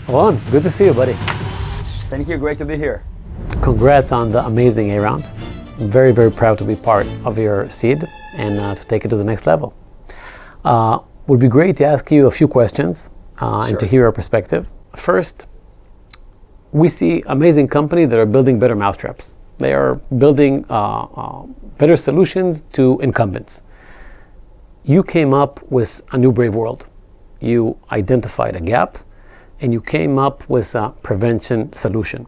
Orron, good to see you, buddy. Thank you, great to be here. Congrats on the amazing A round. I'm very, very proud to be part of your seed and to take it to the next level. Would be great to ask you a few questions and to hear your perspective. First, we see amazing companies that are building better mousetraps. They are building better solutions to incumbents. You came up with a new brave world. You identified a gap and you came up with a prevention solution.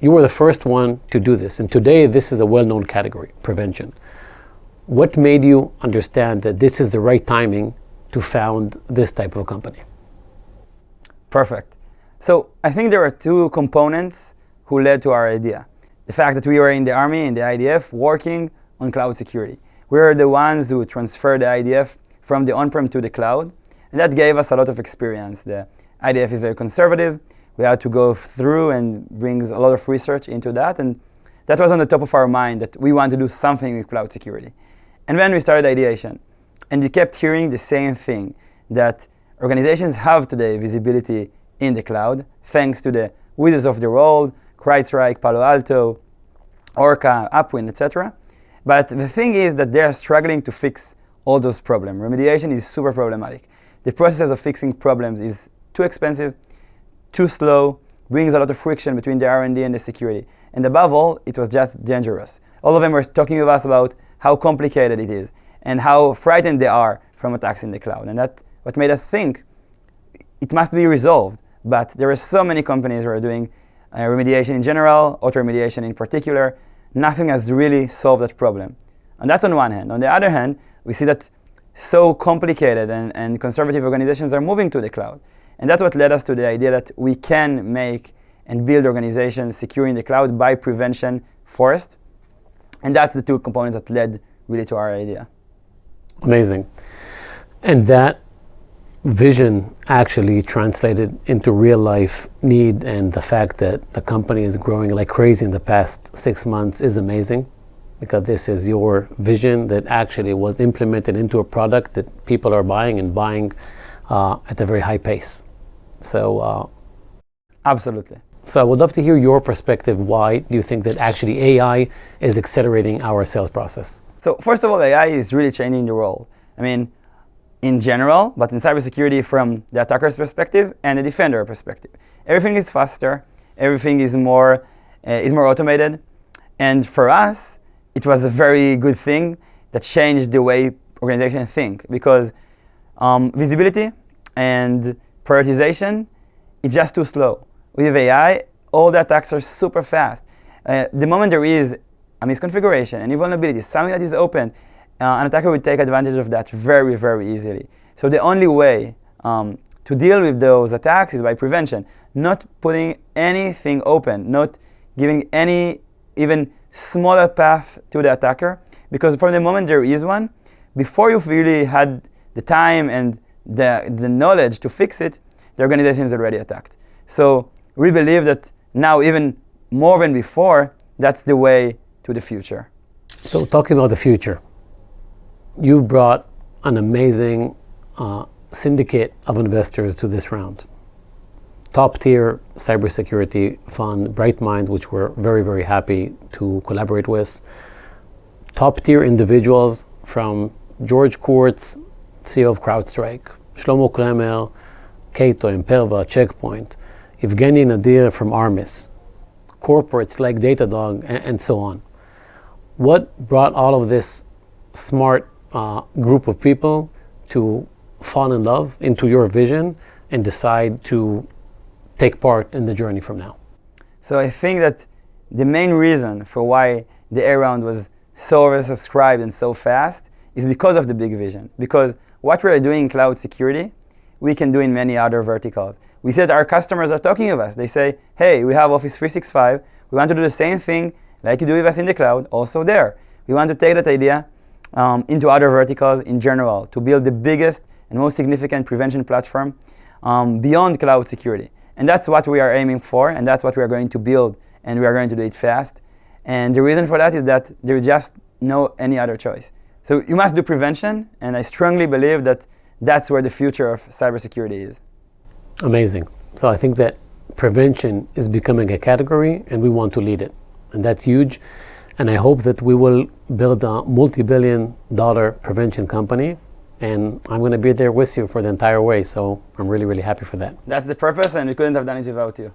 You were the first one to do this, and today this is a well-known category, prevention. What made you understand that this is the right timing to found this type of company? Perfect. So I think there are two components who led to our idea. The fact that we were in the Army, in the IDF, working on cloud security. We were the ones who transferred the IDF from the on-prem to the cloud, and that gave us a lot of experience. The IDF is very conservative. We had to go through and bring a lot of research into that, and that was on the top of our mind that we want to do something with cloud security. And then we started ideation, and we kept hearing the same thing, that organizations have today visibility in the cloud, thanks to the wizards of the world, CrowdStrike, Palo Alto, Orca, Upwind, etc. But the thing is that they are struggling to fix all those problems. Remediation is super problematic. The process of fixing problems is too expensive, too slow, brings a lot of friction between the R&D and the security. And above all, it was just dangerous. All of them were talking with us about how complicated it is and how frightened they are from attacks in the cloud. And that's what made us think it must be resolved. But there are so many companies who are doing remediation in general, auto-remediation in particular. Nothing has really solved that problem. And that's on one hand. On the other hand, we see that so complicated and conservative organizations are moving to the cloud. And that's what led us to the idea that we can make and build organizations secure in the cloud by prevention first. And that's the two components that led really to our idea. Amazing. And that vision actually translated into real life need, and the fact that the company is growing like crazy in the past 6 months is amazing, because this is your vision that actually was implemented into a product that people are buying and buying at a very high pace. So absolutely. So I would love to hear your perspective. Why do you think that actually AI is accelerating our sales process? So first of all, AI is really changing the world. I mean, in general, but in cybersecurity from the attacker's perspective and the defender perspective. Everything is faster, everything is more automated. And for us, it was a very good thing that changed the way organizations think, because visibility and prioritization is just too slow. With AI, all the attacks are super fast. The moment there is a misconfiguration, any vulnerability, something that is open, an attacker will take advantage of that very, very easily. So the only way to deal with those attacks is by prevention, not putting anything open, not giving any even smaller path to the attacker, because from the moment there is one, before you've really had the time and the knowledge to fix it, the organization is already attacked. So we believe that now, even more than before, that's the way to the future. So talking about the future, you've brought an amazing syndicate of investors to this round. Top tier cybersecurity fund, Brightmind, which we're very, very happy to collaborate with. Top tier individuals from George Kurtz, CEO of CrowdStrike, Shlomo Kramer, Kato, Imperva, Checkpoint, Evgeny Nadir from Armis, corporates like Datadog, and so on. What brought all of this smart group of people to fall in love into your vision and decide to take part in the journey from now? So I think that the main reason for why the A round was so oversubscribed and so fast is because of the big vision. Because what we are doing in cloud security, we can do in many other verticals. We said our customers are talking of us. They say, hey, we have Office 365. We want to do the same thing like you do with us in the cloud, also there. We want to take that idea into other verticals in general to build the biggest and most significant prevention platform beyond cloud security. And that's what we are aiming for, and that's what we are going to build, and we are going to do it fast. And the reason for that is that there is just no any other choice. So you must do prevention, and I strongly believe that that's where the future of cybersecurity is. Amazing. So I think that prevention is becoming a category and we want to lead it. And that's huge. And I hope that we will build a multi-billion-dollar prevention company. And I'm going to be there with you for the entire way. So I'm really, really happy for that. That's the purpose, and we couldn't have done it without you.